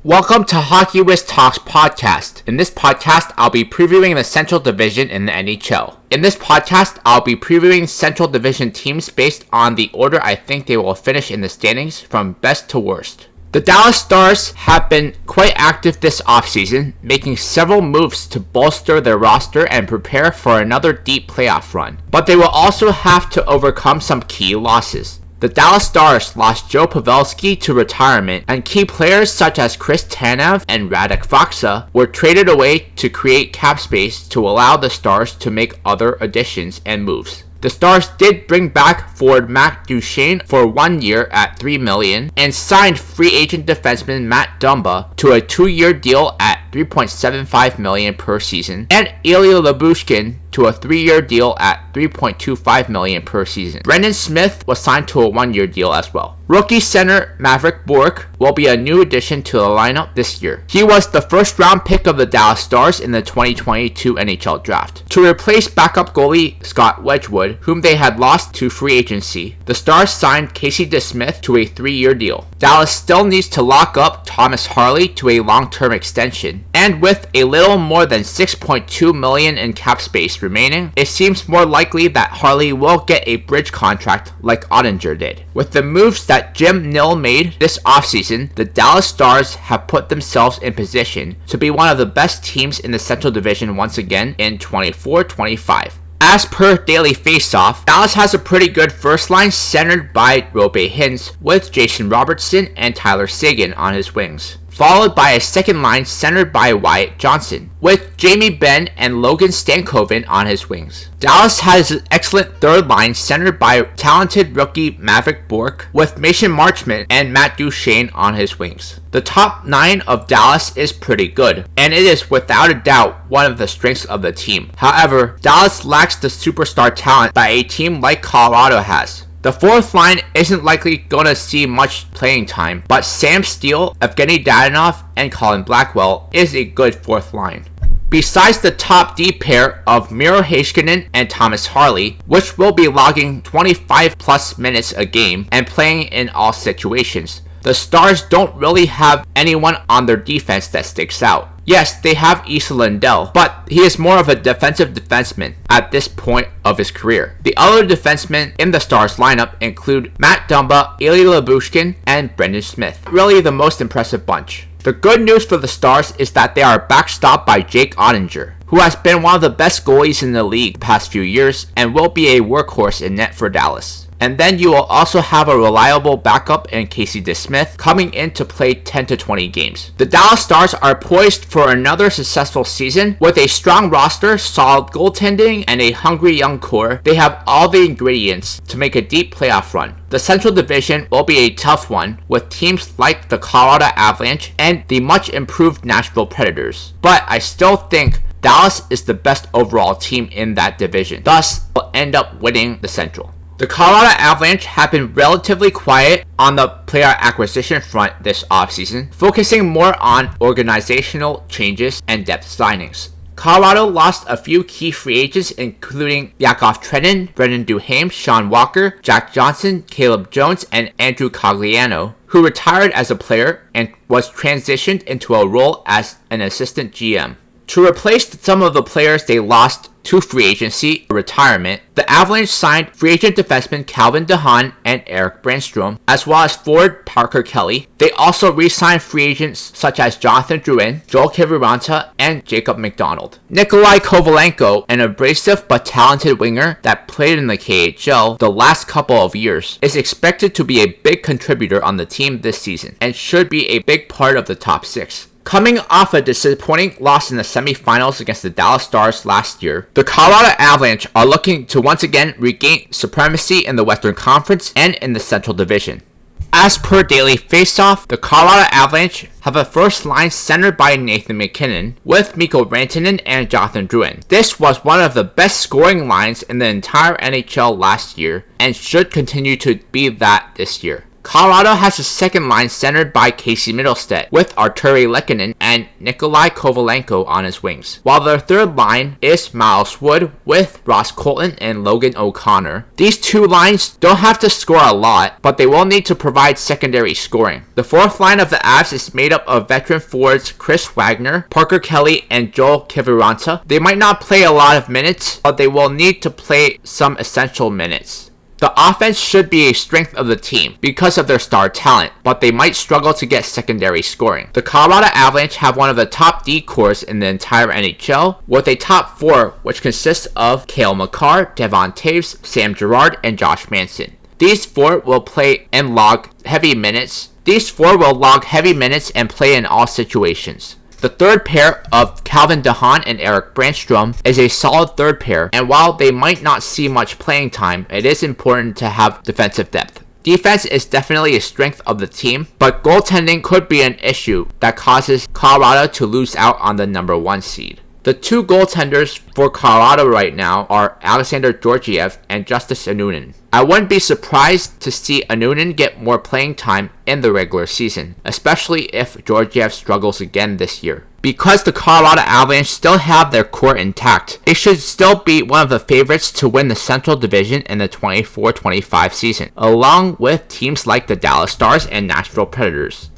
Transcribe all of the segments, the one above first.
Welcome to Hockey Wiz Talks podcast. In this podcast, I'll be previewing the Central Division in the NHL. In this podcast, I'll be previewing Central Division teams based on the order I think they will finish in the standings from best to worst. The Dallas Stars have been quite active this offseason, making several moves to bolster their roster and prepare for another deep playoff run. But they will also have to overcome some key losses. The Dallas Stars lost Joe Pavelski to retirement, and key players such as Chris Tanev and Radek Faksa were traded away to create cap space to allow the Stars to make other additions and moves. The Stars did bring back forward Matt Duchene for 1 year at $3 million and signed free agent defenseman Matt Dumba to a 2-year deal at $3.75 million per season, and Ilya Lyubushkin to a 3-year deal at $3.25 million per season. Brendan Smith was signed to a 1-year deal as well. Rookie center Maverick Bourque will be a new addition to the lineup this year. He was the first round pick of the Dallas Stars in the 2022 NHL draft. To replace backup goalie Scott Wedgwood, whom they had lost to free agency, the Stars signed Casey DeSmith to a 3-year deal. Dallas still needs to lock up Thomas Harley to a long-term extension, and with a little more than $6.2 million in cap space remaining, it seems more likely that Harley will get a bridge contract like Oettinger did. With the moves that Jim Nill made this offseason, the Dallas Stars have put themselves in position to be one of the best teams in the Central Division once again in 24-25. As per Daily Faceoff, Dallas has a pretty good first line centered by Roope Hintz with Jason Robertson and Tyler Seguin on his wings, followed by a second line centered by Wyatt Johnson, with Jamie Benn and Logan Stankoven on his wings. Dallas has an excellent third line centered by talented rookie Maverick Bourque, with Mason Marchment and Matt Duchene on his wings. The top 9 of Dallas is pretty good, and it is without a doubt one of the strengths of the team. However, Dallas lacks the superstar talent that a team like Colorado has. The fourth line isn't likely going to see much playing time, but Sam Steele, Evgeny Dadonov, and Colin Blackwell is a good fourth line. Besides the top D pair of Miro Heiskanen and Thomas Harley, which will be logging 25 plus minutes a game and playing in all situations, the Stars don't really have anyone on their defense that sticks out. Yes, they have Esa Lindell, but he is more of a defensive defenseman at this point of his career. The other defensemen in the Stars lineup include Matt Dumba, Ilya Lyubushkin, and Brendan Smith. Really the most impressive bunch. The good news for the Stars is that they are backstopped by Jake Oettinger, who has been one of the best goalies in the league the past few years and will be a workhorse in net for Dallas. And then you will also have a reliable backup in Casey DeSmith coming in to play 10 to 20 games. The Dallas Stars are poised for another successful season with a strong roster, solid goaltending, and a hungry young core. They have all the ingredients to make a deep playoff run. The Central Division will be a tough one with teams like the Colorado Avalanche and the much improved Nashville Predators. But I still think Dallas is the best overall team in that division, thus will end up winning the Central. The Colorado Avalanche have been relatively quiet on the player acquisition front this offseason, focusing more on organizational changes and depth signings. Colorado lost a few key free agents including Yakov Trenin, Brendan Duhaime, Sean Walker, Jack Johnson, Caleb Jones, and Andrew Cogliano, who retired as a player and was transitioned into a role as an assistant GM. To replace some of the players they lost to free agency or retirement, the Avalanche signed free agent defenseman Calvin DeHaan and Eric Brandstrom, as well as forward Parker Kelly. They also re-signed free agents such as Jonathan Drouin, Joel Kiviranta, and Jacob McDonald. Nikolai Kovalenko, an abrasive but talented winger that played in the KHL the last couple of years, is expected to be a big contributor on the team this season and should be a big part of the top 6. Coming off a disappointing loss in the semifinals against the Dallas Stars last year, the Colorado Avalanche are looking to once again regain supremacy in the Western Conference and in the Central Division. As per Daily Faceoff, the Colorado Avalanche have a first line centered by Nathan MacKinnon with Mikko Rantanen and Jonathan Drouin. This was one of the best scoring lines in the entire NHL last year and should continue to be that this year. Colorado has a second line centered by Casey Middlestead, with Arturi Lehkonen and Nikolai Kovalenko on his wings, while their third line is Miles Wood with Ross Colton and Logan O'Connor. These two lines don't have to score a lot, but they will need to provide secondary scoring. The fourth line of the Avs is made up of veteran forwards Chris Wagner, Parker Kelly, and Joel Kiviranta. They might not play a lot of minutes, but they will need to play some essential minutes. The offense should be a strength of the team because of their star talent, but they might struggle to get secondary scoring. The Colorado Avalanche have one of the top D cores in the entire NHL, with a top four which consists of Cale Makar, Devon Taves, Sam Girard, and Josh Manson. These four will play and log heavy minutes. And play in all situations. The third pair of Calvin DeHaan and Eric Brandstrom is a solid third pair, and while they might not see much playing time, it is important to have defensive depth. Defense is definitely a strength of the team, but goaltending could be an issue that causes Colorado to lose out on the number 1 seed. The two goaltenders for Colorado right now are Alexander Georgiev and Justus Annunen. I wouldn't be surprised to see Annunen get more playing time in the regular season, especially if Georgiev struggles again this year. Because the Colorado Avalanche still have their core intact, they should still be one of the favorites to win the Central Division in the 24-25 season, along with teams like the Dallas Stars and Nashville Predators.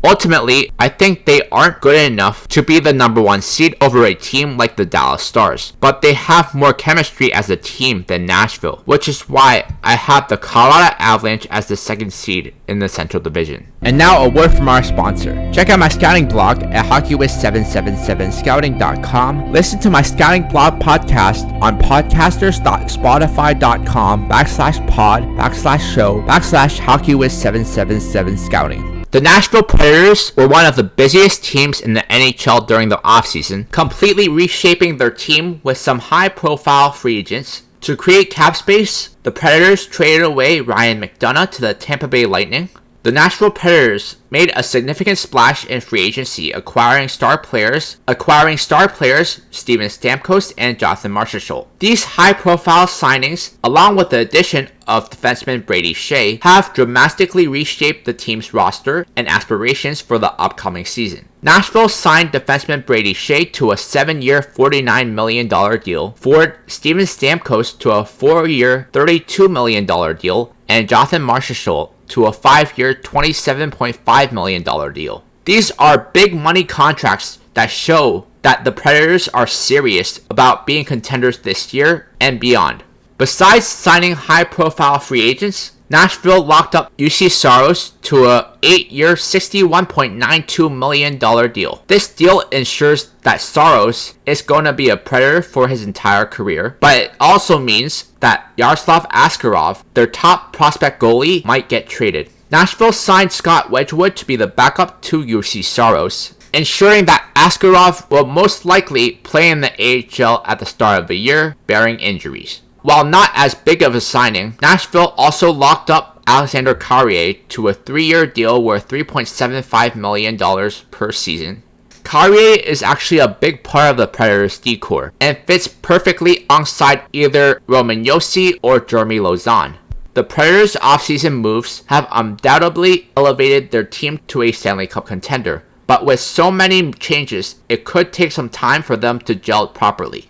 Ultimately, I think they aren't good enough to be the number 1 seed over a team like the Dallas Stars, but they have more chemistry as a team than Nashville, which is why I have the Colorado Avalanche as the 2nd seed in the Central Division. And now a word from our sponsor. Check out my scouting blog at HockeyWiz777scouting.com. Listen to my scouting blog podcast on podcasters.spotify.com/pod/show/HockeyWiz777scouting. The Nashville Predators were one of the busiest teams in the NHL during the offseason, completely reshaping their team with some high-profile free agents. To create cap space, the Predators traded away Ryan McDonough to the Tampa Bay Lightning. The Nashville Predators made a significant splash in free agency, acquiring star players Steven Stamkos and Jonathan Marchessault. These high-profile signings, along with the addition of defenseman Brady Shea, have dramatically reshaped the team's roster and aspirations for the upcoming season. Nashville signed defenseman Brady Shea to a 7-year, $49 million deal, forward Steven Stamkos to a 4-year, $32 million deal, and Jonathan Marchessault to a 5-year, $27.5 million deal. These are big money contracts that show that the Predators are serious about being contenders this year and beyond. Besides signing high-profile free agents, Nashville locked up UC Saros to a 8-year, $61.92 million deal. This deal ensures that Saros is going to be a Predator for his entire career, but it also means that Yaroslav Askarov, their top prospect goalie, might get traded. Nashville signed Scott Wedgwood to be the backup to UC Saros, ensuring that Askarov will most likely play in the AHL at the start of the year, barring injuries. While not as big of a signing, Nashville also locked up Alexander Carrier to a 3-year deal worth $3.75 million per season. Carrier is actually a big part of the Predators' D-core and fits perfectly alongside either Roman Josi or Jeremy Lauzon. The Predators' offseason moves have undoubtedly elevated their team to a Stanley Cup contender, but with so many changes, it could take some time for them to gel properly.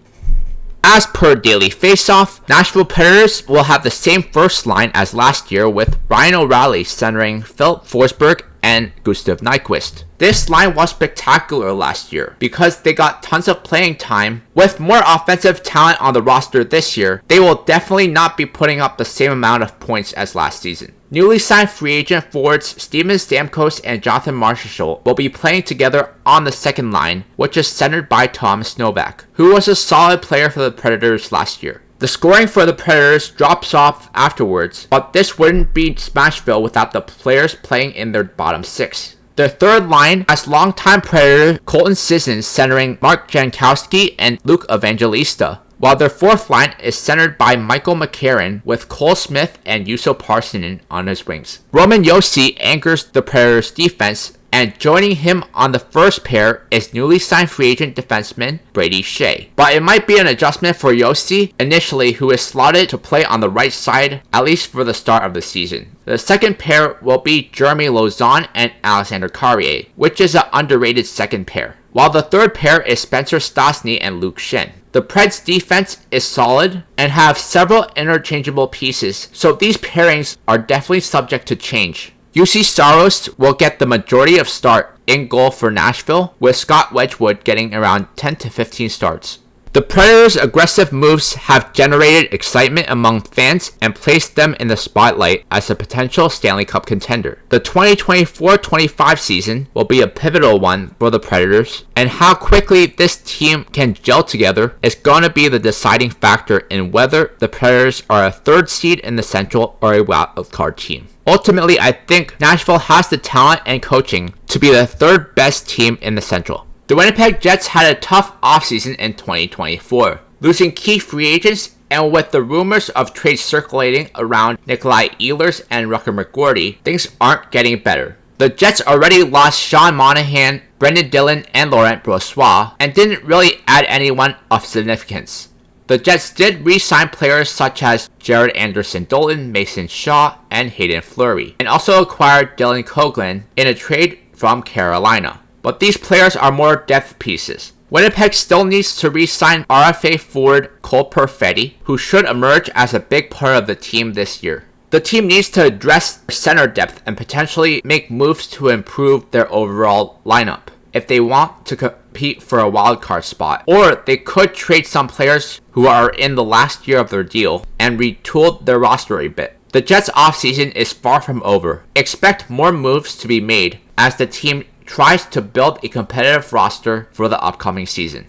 As per Daily Faceoff, Nashville Predators will have the same first line as last year, with Ryan O'Reilly centering Philip Forsberg and Gustav Nyquist. This line was spectacular last year because they got tons of playing time. With more offensive talent on the roster this year, they will definitely not be putting up the same amount of points as last season. Newly signed free agent forwards Steven Stamkos and Jonathan Marchessault will be playing together on the second line, which is centered by Thomas Novak, who was a solid player for the Predators last year. The scoring for the Predators drops off afterwards, but this wouldn't be Smashville without the players playing in their bottom 6. Their third line has longtime Predator Colton Sissons centering Mark Jankowski and Luke Evangelista, while their fourth line is centered by Michael McCarron with Cole Smith and Juuso Parssinen on his wings. Roman Josi anchors the Predators' defense, and joining him on the first pair is newly signed free agent defenseman Brady Shea. But it might be an adjustment for Yossi initially, who is slotted to play on the right side, at least for the start of the season. The second pair will be Jeremy Lauzon and Alexander Carrier, which is an underrated second pair, while the third pair is Spencer Stastny and Luke Shin. The Preds defense is solid and have several interchangeable pieces, so these pairings are definitely subject to change. UC Saros will get the majority of start in goal for Nashville, with Scott Wedgwood getting around 10 to 15 starts. The Predators' aggressive moves have generated excitement among fans and placed them in the spotlight as a potential Stanley Cup contender. The 2024-25 season will be a pivotal one for the Predators, and how quickly this team can gel together is going to be the deciding factor in whether the Predators are a third seed in the Central or a wildcard team. Ultimately, I think Nashville has the talent and coaching to be the third best team in the Central. The Winnipeg Jets had a tough offseason in 2024, losing key free agents, and with the rumors of trades circulating around Nikolai Ehlers and Rucker McGroarty, things aren't getting better. The Jets already lost Sean Monahan, Brendan Dillon, and Laurent Brossoit, and didn't really add anyone of significance. The Jets did re-sign players such as Jared Anderson-Dolan, Mason Shaw, and Hayden Fleury, and also acquired Dylan Coghlan in a trade from Carolina. But these players are more depth pieces. Winnipeg still needs to re-sign RFA forward Cole Perfetti, who should emerge as a big part of the team this year. The team needs to address center depth and potentially make moves to improve their overall lineup if they want to compete for a wildcard spot. Or they could trade some players who are in the last year of their deal and retool their roster a bit. The Jets' offseason is far from over. Expect more moves to be made as the team tries to build a competitive roster for the upcoming season.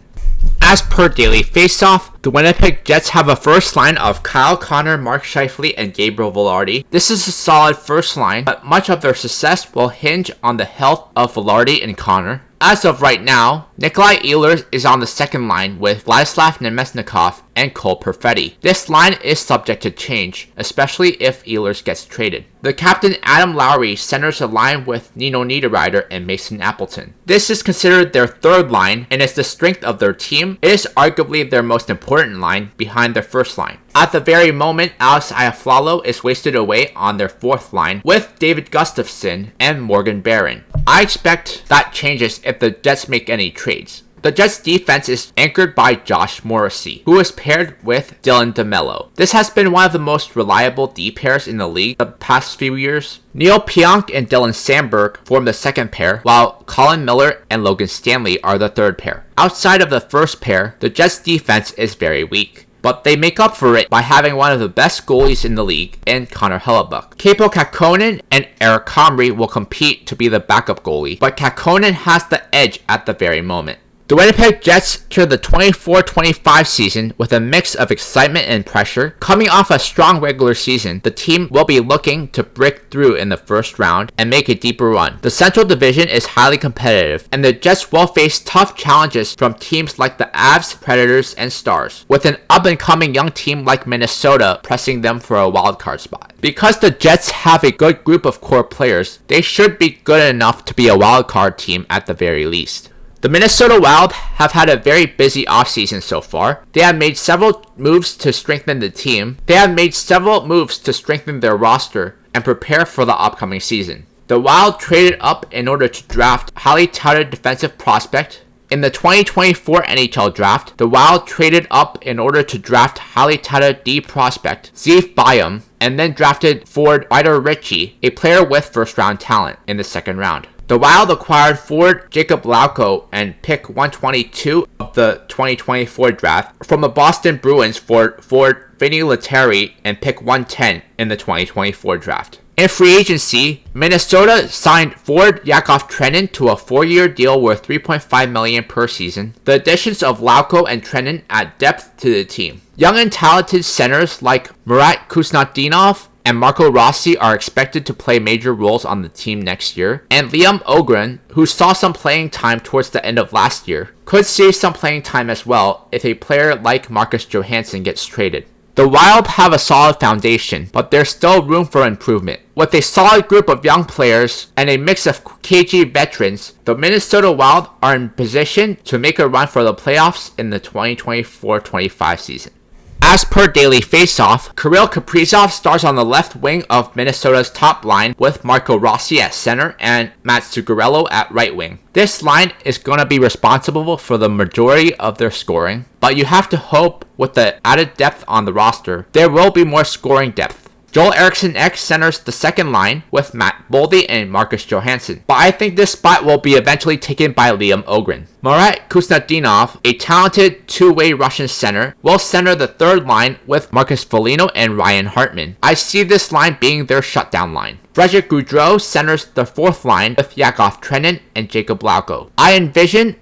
As per Daily Faceoff, the Winnipeg Jets have a first line of Kyle Connor, Mark Scheifele, and Gabriel Velarde. This is a solid first line, but much of their success will hinge on the health of Velarde and Connor. As of right now, Nikolai Ehlers is on the second line with Vladislav Nemesnikov and Cole Perfetti. This line is subject to change, especially if Ehlers gets traded. The captain Adam Lowry centers a line with Nino Niederreiter and Mason Appleton. This is considered their third line and is the strength of their team. It is arguably their most important line behind their first line. At the very moment, Alex Iafallo is wasted away on their fourth line with David Gustafsson and Morgan Barron. I expect that changes if the Jets make any trades. The Jets' defense is anchored by Josh Morrissey, who is paired with Dylan DeMello. This has been one of the most reliable D pairs in the league the past few years. Neil Pionk and Dylan Sandberg form the second pair, while Colin Miller and Logan Stanley are the third pair. Outside of the first pair, the Jets' defense is very weak, but they make up for it by having one of the best goalies in the league in Connor Hellebuck. Kaapo Kähkönen and Eric Comrie will compete to be the backup goalie, but Kähkönen has the edge at the very moment. The Winnipeg Jets enter the 24-25 season with a mix of excitement and pressure. Coming off a strong regular season, the team will be looking to break through in the first round and make a deeper run. The Central Division is highly competitive, and the Jets will face tough challenges from teams like the Avs, Predators, and Stars, with an up-and-coming young team like Minnesota pressing them for a wildcard spot. Because the Jets have a good group of core players, they should be good enough to be a wildcard team at the very least. The Minnesota Wild have had a very busy offseason so far. They have made several moves to strengthen the team. They have made several moves to strengthen their roster and prepare for the upcoming season. The Wild traded up in order to draft highly touted defensive prospect. In the 2024 NHL Draft, the Wild traded up in order to draft highly touted D prospect Zeev Byam, and then drafted forward Ryder Ritchie, a player with first-round talent, in the second round. The Wild acquired forward Jacob Lauko and pick 122 of the 2024 draft from the Boston Bruins for forward Vinny Lettieri and pick 110 in the 2024 draft. In free agency, Minnesota signed forward Yakov Trenin to a 4-year deal worth $3.5 million per season. The additions of Lauko and Trenin add depth to the team. Young and talented centers like Murat Kuznetsov and Marco Rossi are expected to play major roles on the team next year, and Liam Ogren, who saw some playing time towards the end of last year, could see some playing time as well if a player like Marcus Johansson gets traded. The Wild have a solid foundation, but there's still room for improvement. With a solid group of young players and a mix of KG veterans, the Minnesota Wild are in position to make a run for the playoffs in the 2024-25 season. As per Daily Faceoff, Kirill Kaprizov starts on the left wing of Minnesota's top line with Marco Rossi at center and Matt Zuccarello at right wing. This line is going to be responsible for the majority of their scoring, but you have to hope with the added depth on the roster, there will be more scoring depth. Joel Eriksson Ek centers the second line with Matt Boldy and Marcus Johansson, but I think this spot will be eventually taken by Liam Ogren. Marat Kuznetsov, a talented two-way Russian center, will center the third line with Marcus Foligno and Ryan Hartman. I see this line being their shutdown line. Frederick Gaudreau centers the fourth line with Yakov Trenin and Jacob Lauko. I envision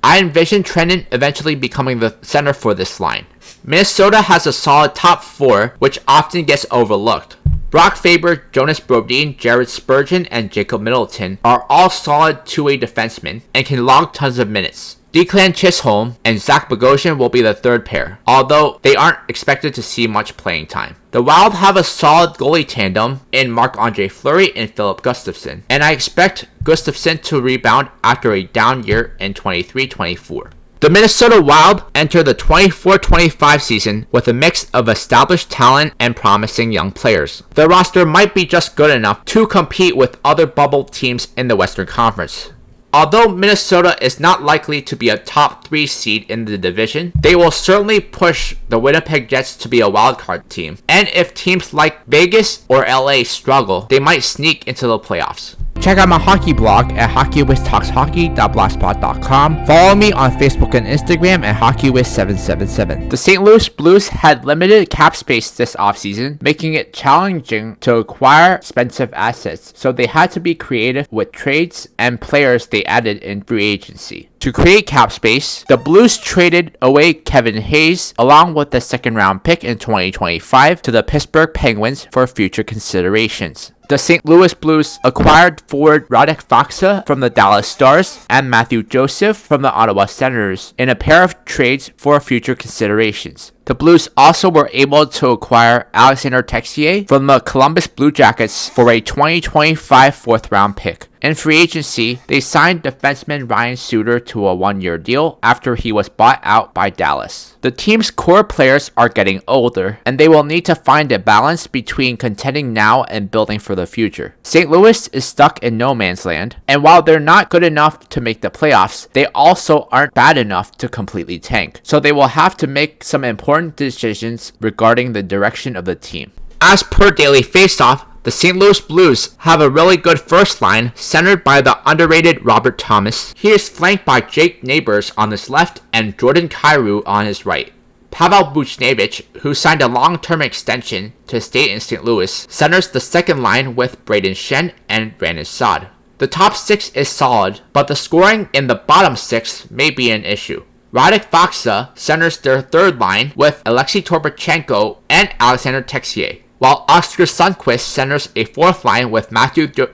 Trenin eventually becoming the center for this line. Minnesota has a solid top four, which often gets overlooked. Brock Faber, Jonas Brodin, Jared Spurgeon, and Jacob Middleton are all solid two-way defensemen and can log tons of minutes. Declan Chisholm and Zach Bogosian will be the third pair, although they aren't expected to see much playing time. The Wild have a solid goalie tandem in Marc-Andre Fleury and Philip Gustafsson, and I expect Gustafsson to rebound after a down year in 23-24. The Minnesota Wild enter the 24-25 season with a mix of established talent and promising young players. The roster might be just good enough to compete with other bubble teams in the Western Conference. Although Minnesota is not likely to be a top 3 seed in the division, they will certainly push the Winnipeg Jets to be a wildcard team. And if teams like Vegas or LA struggle, they might sneak into the playoffs. Check out my hockey blog at hockeywithtalkshockey.blogspot.com. Follow me on Facebook and Instagram at hockeywith777. The St. Louis Blues had limited cap space this offseason, making it challenging to acquire expensive assets, so they had to be creative with trades and players they added in free agency. To create cap space, the Blues traded away Kevin Hayes along with the second round pick in 2025 to the Pittsburgh Penguins for future considerations. The St. Louis Blues acquired forward Radek Faksa from the Dallas Stars and Matthew Joseph from the Ottawa Senators in a pair of trades for future considerations. The Blues also were able to acquire Alexander Texier from the Columbus Blue Jackets for a 2025 fourth-round pick. In free agency, they signed defenseman Ryan Suter to a one-year deal after he was bought out by Dallas. The team's core players are getting older, and they will need to find a balance between contending now and building for the future. St. Louis is stuck in no man's land, and while they're not good enough to make the playoffs, they also aren't bad enough to completely tank. So they will have to make some important decisions regarding the direction of the team. As per Daily Faceoff, the St. Louis Blues have a really good first line centered by the underrated Robert Thomas. He is flanked by Jake Neighbors on his left and Jordan Kyrou on his right. Pavel Buchnevich, who signed a long-term extension to stay in St. Louis, centers the second line with Braden Shen and Brandon Saad. The top 6 is solid, but the scoring in the bottom 6 may be an issue. Radek Faksa centers their third line with Alexei Torbachenko and Alexander Texier, while Oscar Sundqvist centers a fourth line with Matthew Joseph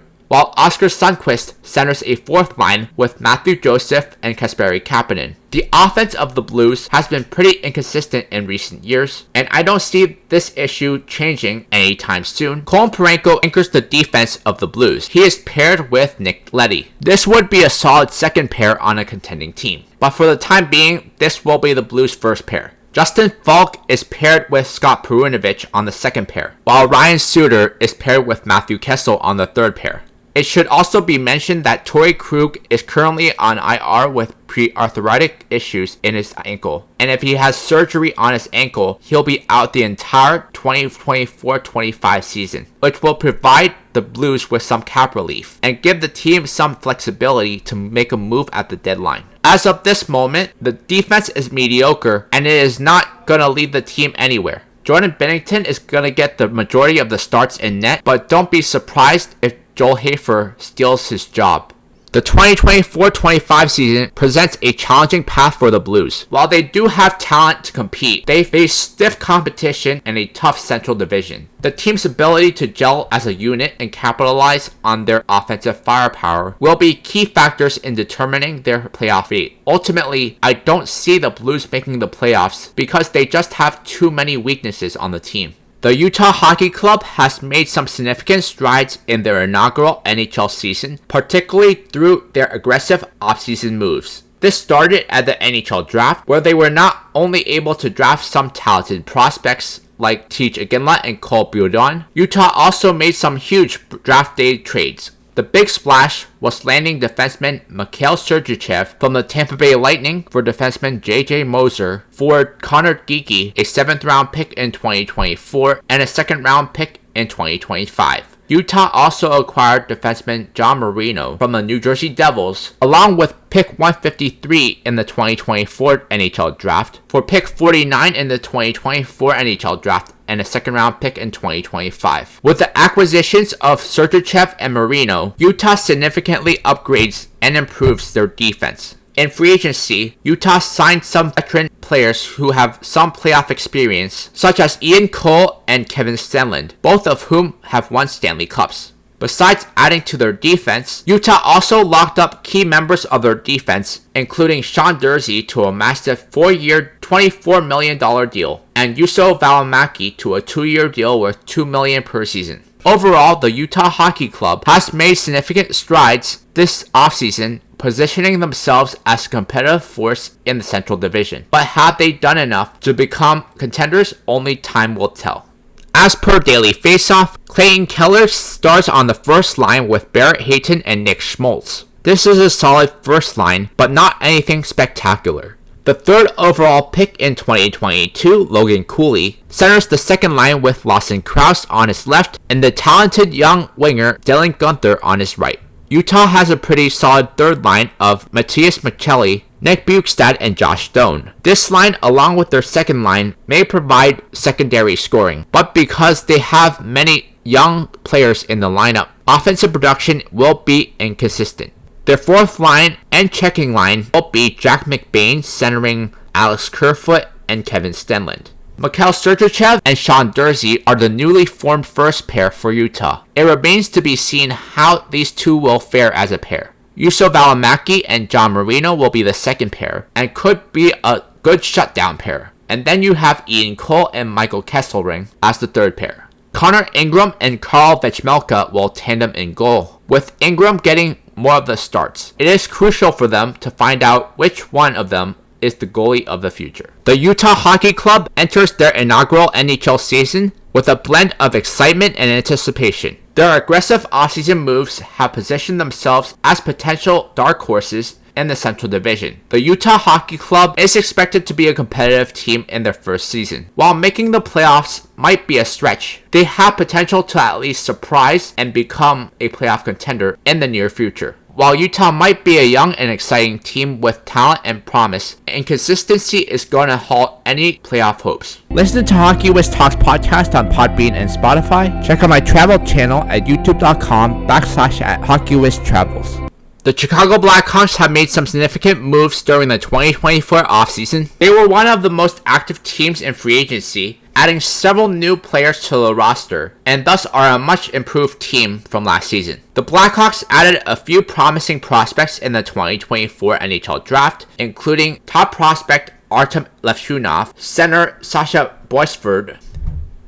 and Kasperi Kapanen. The offense of the Blues has been pretty inconsistent in recent years, and I don't see this issue changing anytime soon. Colin Parayko anchors the defense of the Blues. He is paired with Nick Leddy. This would be a solid second pair on a contending team, but for the time being, this will be the Blues' first pair. Justin Falk is paired with Scott Perunovich on the second pair, while Ryan Suter is paired with Matthew Kessel on the third pair. It should also be mentioned that Torrey Krug is currently on IR with pre-arthritic issues in his ankle, and if he has surgery on his ankle, he'll be out the entire 2024-25 season, which will provide the Blues with some cap relief and give the team some flexibility to make a move at the deadline. As of this moment, the defense is mediocre and it is not going to lead the team anywhere. Jordan Binnington is going to get the majority of the starts in net, but don't be surprised if Joel Hafer steals his job. The 2024-25 season presents a challenging path for the Blues. While they do have talent to compete, they face stiff competition and a tough Central Division. The team's ability to gel as a unit and capitalize on their offensive firepower will be key factors in determining their playoff fate. Ultimately, I don't see the Blues making the playoffs because they just have too many weaknesses on the team. The Utah Hockey Club has made some significant strides in their inaugural NHL season, particularly through their aggressive offseason moves. This started at the NHL draft, where they were not only able to draft some talented prospects like Teach Iginla and Cole Budon, Utah also made some huge draft day trades. The big splash was landing defenseman Mikhail Sergachev from the Tampa Bay Lightning for defenseman J.J. Moser, forward Connor Geekie, a 7th round pick in 2024, and a 2nd round pick in 2025. Utah also acquired defenseman John Marino from the New Jersey Devils, along with pick 153 in the 2024 NHL draft, for pick 49 in the 2024 NHL draft, and a 2nd round pick in 2025. With the acquisitions of Sergachev and Marino, Utah significantly upgrades and improves their defense. In free agency, Utah signed some veteran players who have some playoff experience, such as Ian Cole and Kevin Stenlund, both of whom have won Stanley Cups. Besides adding to their defense, Utah also locked up key members of their defense, including Sean Durzi to a massive 4-year, $24 million deal, and Juuso Välimäki to a 2-year deal worth $2 million per season. Overall, the Utah Hockey Club has made significant strides this offseason, positioning themselves as a competitive force in the Central Division. But have they done enough to become contenders? Only time will tell. As per Daily Faceoff, Clayton Keller starts on the first line with Barrett Hayton and Nick Schmaltz. This is a solid first line, but not anything spectacular. The 3rd overall pick in 2022, Logan Cooley, centers the 2nd line with Lawson Crouse on his left and the talented young winger Dylan Guenther on his right. Utah has a pretty solid 3rd line of Matthias Maccelli, Nick Bukestad, and Josh Stone. This line, along with their 2nd line, may provide secondary scoring, but because they have many young players in the lineup, offensive production will be inconsistent. Their 4th line and checking line will be Jack McBain centering Alex Kerfoot and Kevin Stenlund. Mikhail Sergachev and Sean Durzi are the newly formed first pair for Utah. It remains to be seen how these two will fare as a pair. Juuso Välimäki and John Marino will be the 2nd pair and could be a good shutdown pair. And then you have Ian Cole and Michael Kesselring as the 3rd pair. Connor Ingram and Karl Vejmelka will tandem in goal, with Ingram getting more of the starts. It is crucial for them to find out which one of them is the goalie of the future. The Utah Hockey Club enters their inaugural NHL season with a blend of excitement and anticipation. Their aggressive offseason moves have positioned themselves as potential dark horses in the Central Division. The Utah Hockey Club is expected to be a competitive team in their first season. While making the playoffs might be a stretch, they have potential to at least surprise and become a playoff contender in the near future. While Utah might be a young and exciting team with talent and promise, inconsistency is going to halt any playoff hopes. Listen to Hockey Wiz Talks podcast on Podbean and Spotify. Check out my travel channel at youtube.com/HockeyWizTravels. The Chicago Blackhawks have made some significant moves during the 2024 offseason. They were one of the most active teams in free agency, adding several new players to the roster, and thus are a much improved team from last season. The Blackhawks added a few promising prospects in the 2024 NHL draft, including top prospect Artem Levshunov, center Sasha Boisford,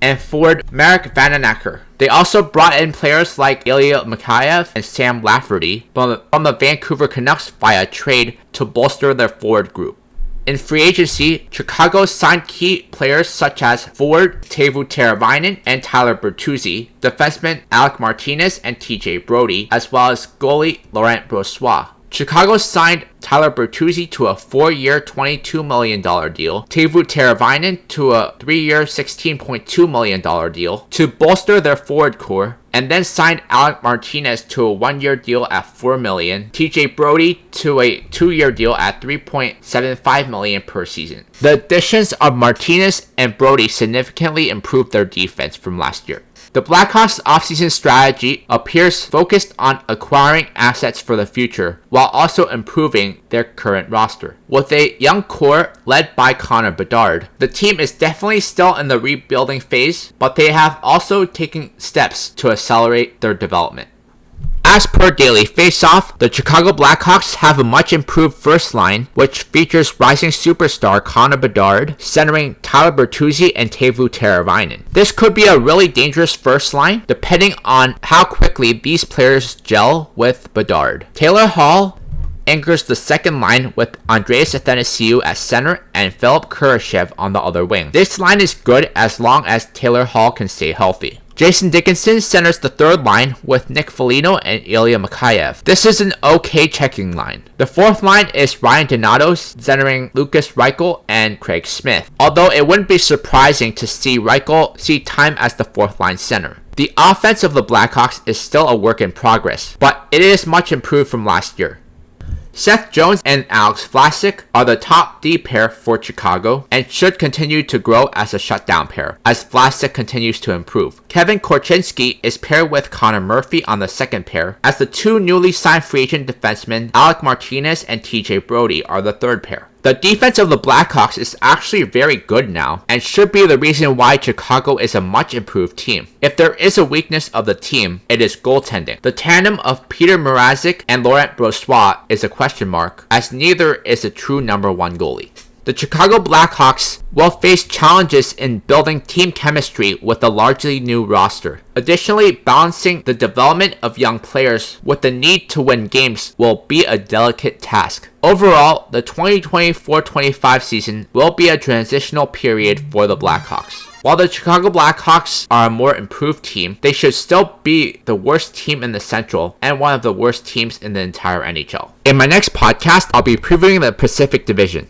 and forward Marek Vananacker. They also brought in players like Ilya Mikheyev and Sam Lafferty from the Vancouver Canucks via trade to bolster their forward group. In free agency, Chicago signed key players such as forward Teuvo Teravainen and Tyler Bertuzzi, defenseman Alec Martinez and TJ Brody, as well as goalie Laurent Brossoit. Chicago signed Tyler Bertuzzi to a 4-year, $22 million deal, Teuvo Teravainen to a 3-year, $16.2 million deal to bolster their forward core, and then signed Alec Martinez to a 1-year deal at $4 million, TJ Brody to a 2-year deal at $3.75 million per season. The additions of Martinez and Brody significantly improved their defense from last year. The Blackhawks' offseason strategy appears focused on acquiring assets for the future while also improving their current roster. With a young core led by Connor Bedard, the team is definitely still in the rebuilding phase, but they have also taken steps to accelerate their development. As per Daily Faceoff, the Chicago Blackhawks have a much improved first line, which features rising superstar Connor Bedard, centering Tyler Bertuzzi and Teuvo Teravainen. This could be a really dangerous first line, depending on how quickly these players gel with Bedard. Taylor Hall anchors the second line with Andreas Athanasiou at center and Philip Kurashev on the other wing. This line is good as long as Taylor Hall can stay healthy. Jason Dickinson centers the third line with Nick Foligno and Ilya Mikheyev. This is an okay checking line. The fourth line is Ryan Donato centering Lucas Reichel and Craig Smith, although it wouldn't be surprising to see Reichel see time as the fourth line center. The offense of the Blackhawks is still a work in progress, but it is much improved from last year. Seth Jones and Alex Vlasic are the top D pair for Chicago and should continue to grow as a shutdown pair as Vlasic continues to improve. Kevin Korchinski is paired with Connor Murphy on the second pair, as the two newly signed free agent defensemen Alec Martinez and TJ Brody are the third pair. The defense of the Blackhawks is actually very good now and should be the reason why Chicago is a much improved team. If there is a weakness of the team, it is goaltending. The tandem of Peter Mrazek and Laurent Brossoit is a question mark, as neither is a true number one goalie. The Chicago Blackhawks will face challenges in building team chemistry with a largely new roster. Additionally, balancing the development of young players with the need to win games will be a delicate task. Overall, the 2024-25 season will be a transitional period for the Blackhawks. While the Chicago Blackhawks are a more improved team, they should still be the worst team in the Central and one of the worst teams in the entire NHL. In my next podcast, I'll be previewing the Pacific Division.